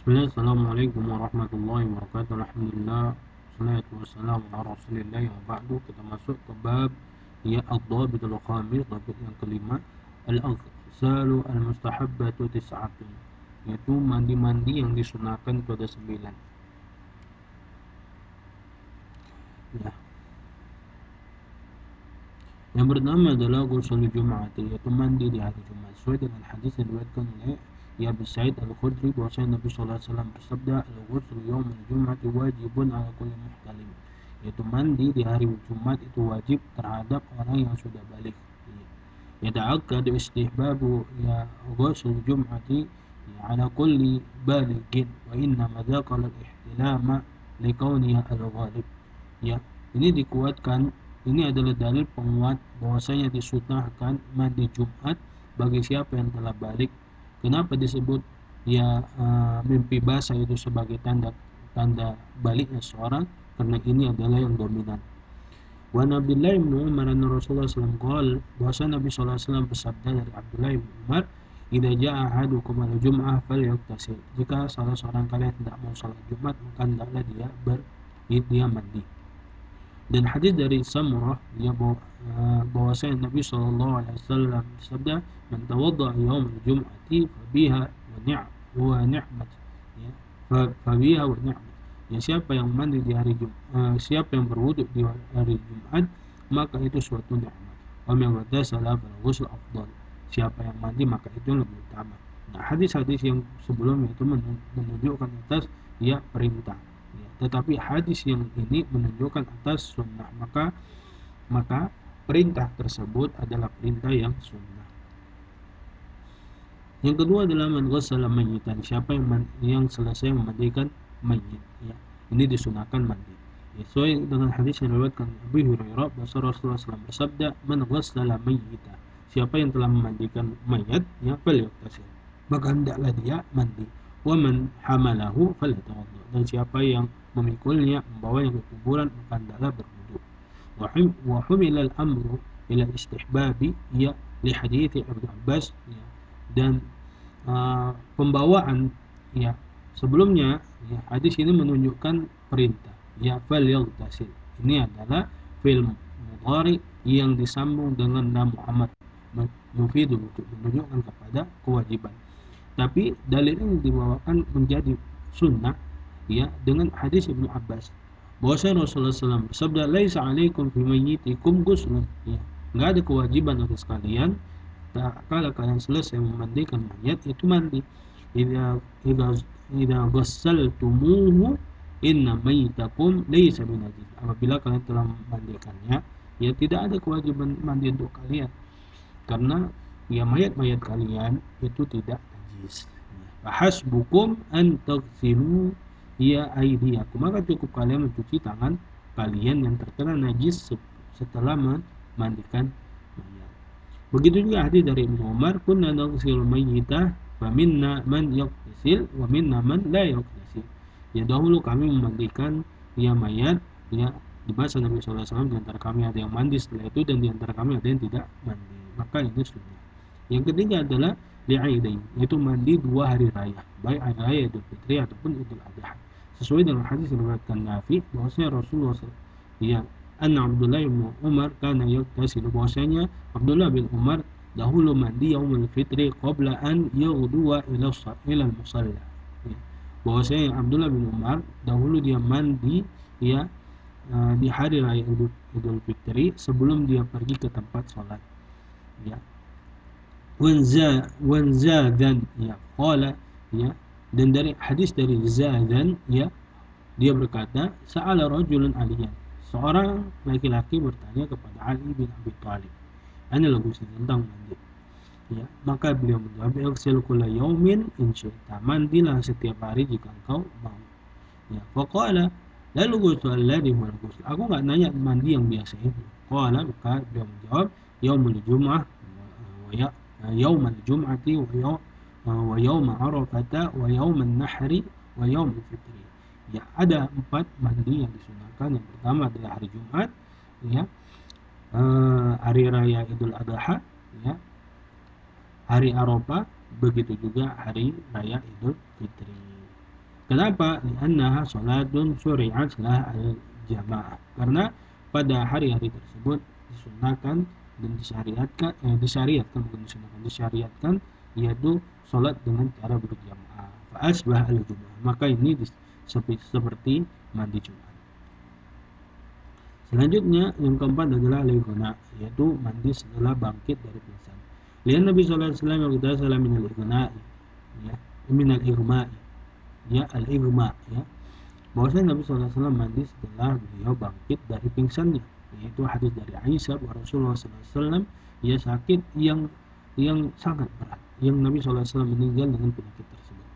Bismillah, Assalamualaikum warahmatullahi wabarakatuh. Alhamdulillah, salatu wassalamu ala rasulillah. Wa ba'du, kita masuk ke bab ya ad-dhabitul khamis, dhabit yang kelima, al-aghsalu al-mustahabbatu tis'atun, yaitu mandi-mandi yang disunahkan pada 9. Ya. Yang pertama adalah ghusl Jumat, yaitu mandi di hari Jumat. Sesuai dengan hadis yang diriwayatkan oleh Ya Abi Sa'id Al-Khudri bahwasanya Nabi sallallahu alaihi wasallam bersabda, "Al-ghusl yaumil Jum'ati wajibun 'ala kulli muhtalim." Yaitu mandi di hari Jumat itu wajib terhadap orang yang sudah balik. Yata'akkadu istihbabu ya ghusl Jum'ati ya 'ala kulli balighin wa inna ma dzakara al-ihtilama liqauniha al-ghalib. Ya, ini dikuatkan, ini adalah dalil penguat bahwasanya disunahkan mandi Jumat bagi siapa yang telah balik. Kenapa disebut mimpi basah itu sebagai tanda tanda baliknya seorang? Karena ini adalah yang dominan. Wa Abdullah bin Umar anna Rasulullah SAW qala, bahwasanya Nabi SAW bersabda dari Abdullah bin Umar, "Idza ja'a ahadukum al-jum'ah falyaktasil." Jika salah seorang kalian tidak mau salat Jumat, maka hendaklah dia mandi. Dan hadis dari Samurah bahwasanya Nabi SAW bersabda, "Man tawadda yaum al-jum'ati fabiha wa ni'mat." Ya, fabiha wa ni'mat. Ya, siapa yang mandi di hari Jumat, siapa yang berwudu di hari Jumat, maka itu suatu nikmat. Wa man ghtasala fal ghusl afdal. Siapa yang mandi maka itu lebih utama. Nah, hadis-hadis yang sebelumnya itu menunjukkan atas perintah. Ya, tetapi hadis yang ini menunjukkan atas sunnah, maka perintah tersebut adalah perintah yang sunnah. Yang kedua adalah man ghassala mayyitan, siapa yang selesai memandikan mayit. Ya, ini disunahkan mandi. Ya, sesuai dengan hadis yang diriwayatkan Abu Hurairah bahwa Rasulullah SAW bersabda, "Man ghassala mayyita." Siapa yang telah memandikan mayat, ya falyaktasil, maka hendaklah dia mandi. Wa man hamalahu falyatawadda. Dan siapa yang memikulnya, membawanya ke kuburan, maka hendaklah berwudu. Wa humila al-amru ila istihbabi, ya li hadits Ibnu Abbas, ya. Dan pembawaan ya sebelumnya, ya hadis ini menunjukkan perintah, ya falyagtasil. Ini adalah fi'il mudhari yang disambung dengan nama Muhammad, yufidu, untuk menunjukkan kepada kewajiban. Tapi dalil ini dibawakan menjadi sunnah, ya, dengan hadis Ibnu Abbas bahwa Rasulullah SAW bersabda, "Laisa 'alaikum fi mayyitikum ghuslun." Ya, enggak ada kewajiban atas kalian kalau kalian selesai memandikan mayat itu mandi. Idza idza idza ghassaltumuhu inna mayyitakum laysa binajis. Apabila kalian telah memandikannya, ya tidak ada kewajiban mandi untuk kalian, karena ya mayat-mayat kalian itu tidak najis. Fahasbukum an taghsilu ya aydiyakum, maka cukup kalian mencuci tangan kalian yang terkena najis setelah memandikan mayat. Begitu juga hadis dari Ibnu Umar, kunna naghsilu mayyitah fa minna man yaghtasil wa minna man la yaghtasil. Ya, dahulu kami memandikan mayat, ya, di masa Nabi SAW. Di antara kami ada yang mandi setelah itu, dan di antara kami ada yang tidak mandi. Maka ini sunnah. Yang ketiga adalah li'aidain, yaitu mandi 2 hari raya, baik hari raya Idul Fitri ataupun Idul Adha. Sesuai dengan hadis yang diriwayatkan Nafi bahwasanya Rasulullah ya anna Abdullah bin Umar kana yaktasilu, bahwasanya Abdullah bin Umar dahulu mandi yaumul fitri qabla an yaghduwa ila musalla. Ya, bahwasanya Abdullah bin Umar dahulu dia mandi, ya, di hari raya Idul Fitri sebelum dia pergi ke tempat sholat. Ya, wanzadan, ya qala, ya, dan dari hadis dari Zadan, ya, dia berkata, sa'ala rajulun aliyan, seorang laki-laki bertanya kepada Ali bin Abi Thalib, anil ghusl, tentang mandi. Ya, maka beliau menjawab, "Ighsil kulla yaumin in syi'ta." Mandilah setiap hari jika engkau mau. Ya, faqala, lalu ghusl alladhi huwa ghusl. Aku enggak nanya mandi yang biasa itu. Qala, maka beliau menjawab, yaumul jum'ah wa yaumul jum'ati wa yaum arafata wa yaumun nahri wa yaumul fitri. Ya, ada 4 mandi yang disunahkan. Yang pertama adalah hari Jumat, ya, hari raya Idul Adha, ya, hari Arafah, begitu juga hari raya Idul Fitri. Kenapa? Li'annaha salatun syuri'at lah al-jamaah. Karena pada hari-hari tersebut disunahkan dan disyariatkan yaitu salat dengan cara berjamaah. Fa asbah al-jumu'ah. Maka ini seperti mandi Jumat. Selanjutnya yang keempat adalah al-ighna, yaitu mandi setelah bangkit dari pingsan. Lian Nabi sallallahu alaihi wasallam berkata min al-ighna'i, ya, min al-ighma'i, ya, al-ighma, ya. Bahwasanya Nabi sallallahu alaihi wasallam mandi setelah beliau bangkit dari pingsannya, yaitu hadis dari Aisyah bahwa Rasulullah sallallahu alaihi wasallam ia sakit yang sangat berat, yang Nabi sallallahu alaihi wasallam meninggal dengan penyakit tersebut.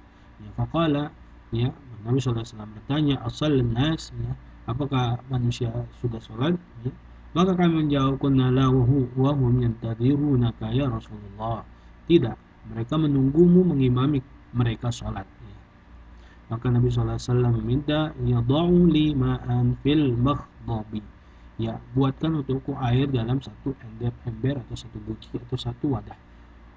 Ya, faqala, ya, Nabi sallallahu alaihi wasallam bertanya, "Ashallan nas?" Ya, apakah manusia sudah sholat? Ya. Maka kami menjawab, "Kunna la wa hum yantadirunaka ya Rasulullah." Tidak, mereka menunggumu mengimami mereka sholat. Ya. Maka Nabi SAW meminta, "Yada'u li ma'an fil makhdabi." Ya, buatkan untukku air dalam satu ember atau satu buci atau satu wadah.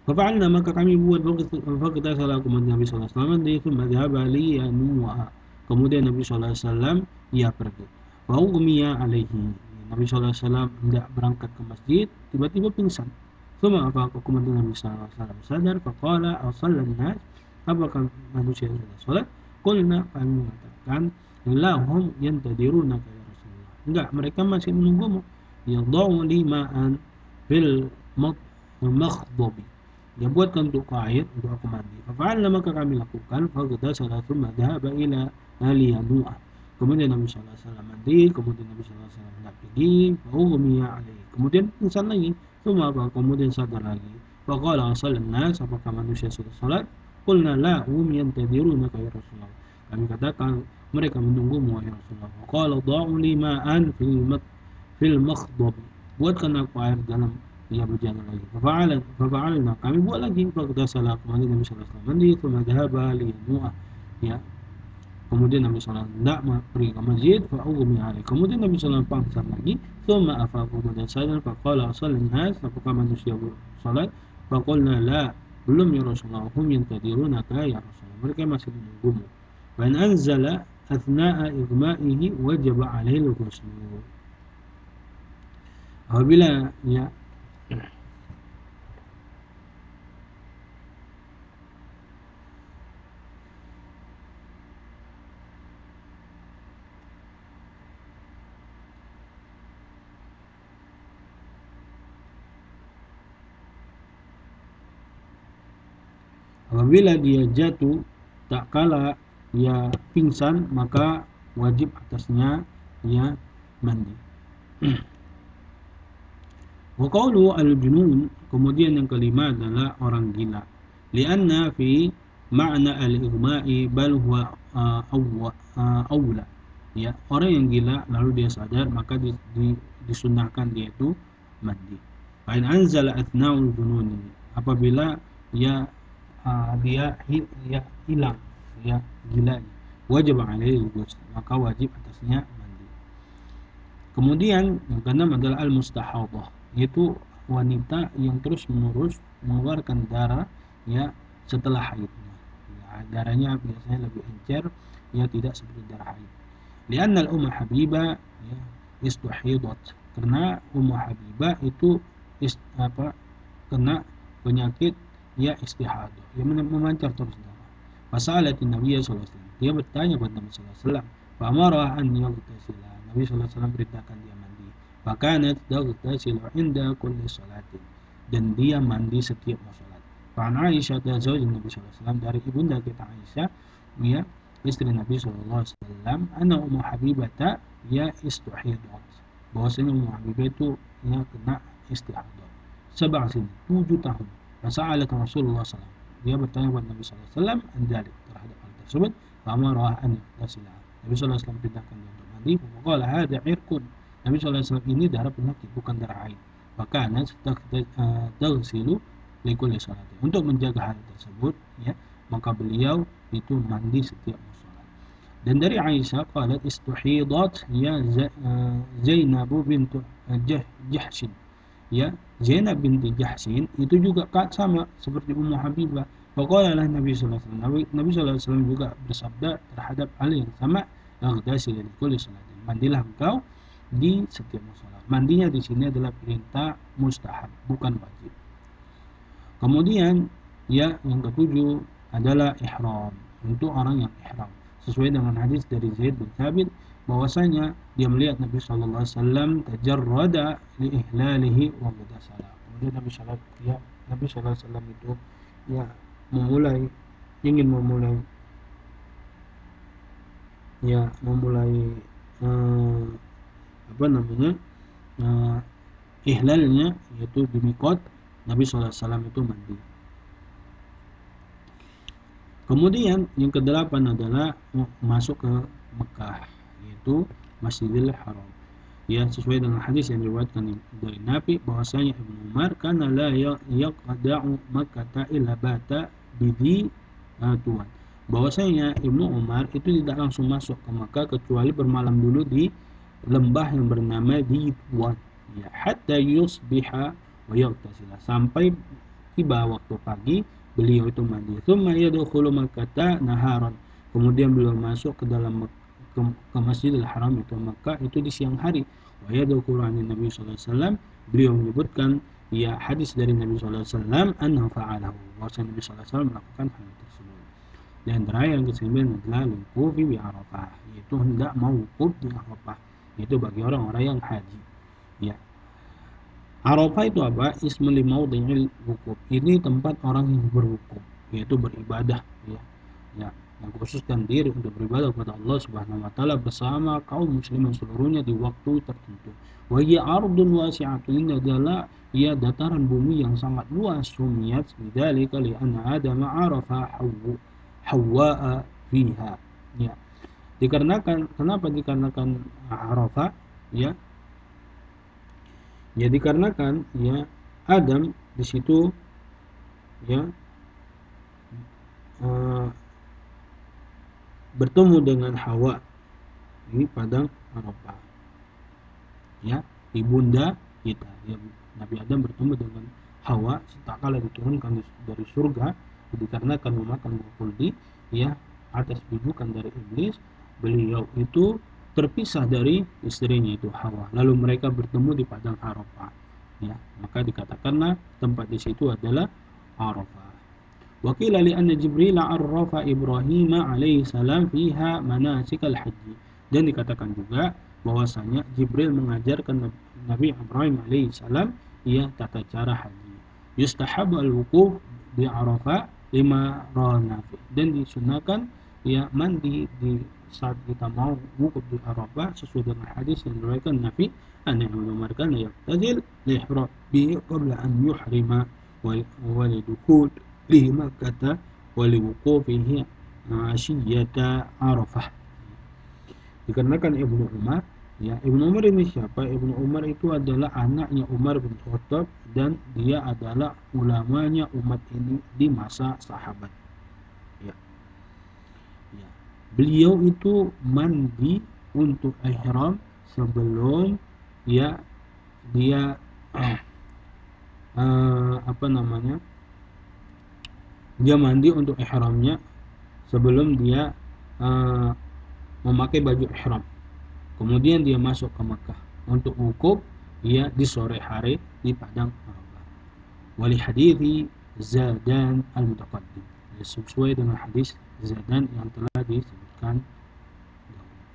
Fafa'alna, maka kami buat. Fakta salah kemudian Nabi SAW itu madhab ali yanu'a. Kemudian Nabi SAW ia pergi. Fa'ughmiya alaihi. Nabi SAW hendak berangkat ke masjid, tiba-tiba pingsan. Suma apa kemudian Nabi SAW sadar, faqala asallan nas, apakah manusia sudah sholat? Qulna, kami mengatakan, lahum yantadirunaka ya Rasulullah. Enggak, mereka masih menunggumu. Yadau lima'an fil makhdabi. Dia buatkan untuk air untuk aku mandi. Fa'alna, maka kami lakukan. Faghtasala thumma dhahaba ila aliyanu'ah. Kemudian Nabi SAW mandi, kemudian Nabi SAW hendak pergi, fa'ughmiya alaihi. Kemudian pingsan lagi. Kemudian sadar lagi. Faqala asallan nas, apakah manusia sudah salat? Qulna la hum yantadirunaka ya Rasulullah. Kami katakan mereka menunggumu ya Rasulullah. Qala da'u li ma'an fil makhdab. Buatkan aku air dalam, ia berjalan lagi. Fafa'alna, kami buat lagi. Faghtasala, kemudian Nabi sallallahu alaihi wasallam mandi, thumma dhahaba liyanu'ah. Ya. Kemudian Nabi sallallahu alaihi wasallam hendak pergi ke masjid, fa'ughmi alaihi. Kemudian Nabi sallallahu alaihi wasallam pangsan lagi, thumma afaqa, kemudian sadar, faqala asallan nas, apakah manusia salat? Faqulna la, belum ya Rasulullah, hum yantadirunaka ya Rasulullah. Mereka masih menunggumu. Wa in anzala athna'a igma'ihi wajaba alaihi al-ghusl. Apabila, ya, apabila dia jatuh tak kala dia pingsan, maka wajib atasnya ya mandi. Wa qawlu al-junun, kemudian yang kelima adalah orang gila. Lianna fi ma'na al-ighma'i bal huwa awla. Ya, orang yang gila lalu dia sadar, maka disunahkan dia itu mandi. Fa in anzala athna'ul junun, apabila ya dia hilang, ya, gilanya, wajib alaihi ghusl, maka wajib atasnya mandi. Kemudian yang keenam adalah al-mustahadah, yaitu wanita yang terus menerus mengeluarkan darah ya setelah haidnya. Ya, darahnya biasanya lebih encer, ya, tidak seperti darah haid. Lianna al-umma Habibah ya istuhidat, karena Ummu Habibah itu kena penyakit ya istihadah, yang memancar terus darah. Fasalatin Nabi sallallahu alaihi wasallam, dia bertanya kepada Nabi sallallahu alaihi wasallam, fa amara an yaghtasila, Nabi sallallahu alaihi wasallam perintahkan dia mandi. Fakanat taghtasilu inda kulli salatin, dan dia mandi setiap mau salat. Fa an Aisyah zawj Nabi sallallahu alaihi wasallam, dari ibunda kita Aisyah, ya, istri Nabi sallallahu alaihi wasallam, anna Ummu Habibah ya istuhidat, bahwasanya Ummu Habibah itu ya kena istihadah. 7 tahun. Fasa'alat Rasulullah SAW. Dia bertanya kepada Nabi SAW anjalik terhadap hal tersebut. Famarah an yasilah. Nabi SAW perintahkan dia untuk mandi. Faqala hadha irkun. Nabi SAW ini darah penyakit, bukan darah haid. Fakana taghsilu likulli salati. Untuk menjaga hal tersebut, ya, maka beliau itu mandi setiap salat. Dan dari Aisyah qalat istuhidat ya Zainab bintu Jahshin. Ya, Zainab binti Jahsin itu juga sama seperti Ummu Habibah. Faqala lah Nabi sallallahu alaihi wasallam. Nabi sallallahu alaihi wasallam juga bersabda terhadap hal yang sama, "Ightasil li kulli salatin." Mandilah engkau di setiap salat. Mandinya di sini adalah perintah mustahab, bukan wajib. Kemudian ya yang ketujuh adalah ihram, untuk orang yang ihram. Sesuai dengan hadis dari Zaid bin Thabit bahwasanya dia melihat Nabi sallallahu alaihi wasallam tajarrada li ihlalihi wa ghtasala. Kemudian Nabi sallallahu alaihi wasallam itu ya ingin memulai eh, apa namanya eh, ihlalnya, yaitu di miqat. Nabi sallallahu alaihi wasallam itu mandi. Kemudian yang kedelapan adalah masuk ke Mekah, yaitu Masjidil Haram. Ya, sesuai dengan hadis yang diriwayatkan dari Nabi bahwasanya Ibnu Umar kana la yaqda'u Makkah illa bata bidi tuan. Bahwasanya Ibnu Umar itu tidak langsung masuk ke Makkah kecuali bermalam dulu di lembah yang bernama Ridwan. Ya, hatta yusbiha wa yaghtasila, sampai tiba waktu pagi beliau itu mandi. Tsumma yadkhulu Makkah naharan. Kemudian beliau masuk ke dalam ke Masjidil Haram itu Makkah itu di siang hari. Wa yadkhulu an Nabi sallallahu alaihi wasallam. Beliau menyebutkan ya hadis dari Nabi sallallahu alaihi wasallam annahu fa'alahu. Bahwasanya Nabi sallallahu alaihi wasallam melakukan hal tersebut. Dan terakhir yang kesembilan adalah wuqufi bi Arafah, yaitu hendak mau wukuf di Arafah. Itu bagi orang-orang yang haji. Ya, Arafah itu apa? Ismul maudhi'il wukuf. Ini tempat orang yang berwukuf, yaitu beribadah, ya. Ya, mengkhususkan diri untuk beribadah kepada Allah Subhanahu wa taala bersama kaum muslimin seluruhnya di waktu tertentu. Wa hiya ardun wasi'atun, ini adalah ya dataran bumi yang sangat luas. Sumiyat bidzalika li anna Adam arafa Hawwa fiha. Ya. Dikarenakan Arafah, ya, ya dikarenakan ya Adam di situ ya uh, bertemu dengan Hawa di padang Arafah, ya, ibunda kita, ya. Nabi Adam bertemu dengan Hawa setakala diturunkan dari surga dikarenakan memakan buah kuldi, ya, atas bujukan dari iblis. Beliau itu terpisah dari istrinya itu Hawa, lalu mereka bertemu di padang Arafah, ya, maka dikatakanlah tempat di situ adalah Arafah. Wakil li anna Jibril arrafa Ibrahim alaihi salam fiha manasikal haji. Dan dikatakan juga bahwasanya Jibril mengajarkan Nabi Ibrahim alaihi salam ia tata cara haji. Yustahabu al-wuquf di Arafah lima ranafi. Dan disunahkan ya mandi di saat kita mau wukuf di Arafah sesuai dengan hadis yang diriwayatkan Nabi anna Ibnu Umar kana yaqtazil li ihram bi qabla an yuhrima wa lidukul li Makkah wa liwuqufihi asyiyata Arafah. Dikarenakan Ibnu Umar, ya, Ibnu Umar ini siapa? Ibnu Umar itu adalah anaknya Umar bin Khattab dan dia adalah ulamanya umat ini di masa sahabat, ya. Ya. Beliau itu mandi untuk ihram sebelum ya dia apa namanya? Dia mandi untuk ihramnya sebelum dia uh, memakai baju ihram. Kemudian dia masuk ke Mekah untuk wukuf dia di sore hari di padang Arafah. Wali hadithi Zadan al-Mutaqaddim, sesuai dengan hadis Zadan yang telah disebutkan.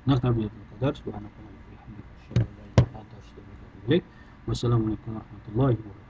Naktabi bil qadar, subhanallahi wa bihamdihi, asyhadu an la ilaha illa anta, astaghfiruka wa atubu ilaik. Wassalamualaikum warahmatullahi wabarakatuh.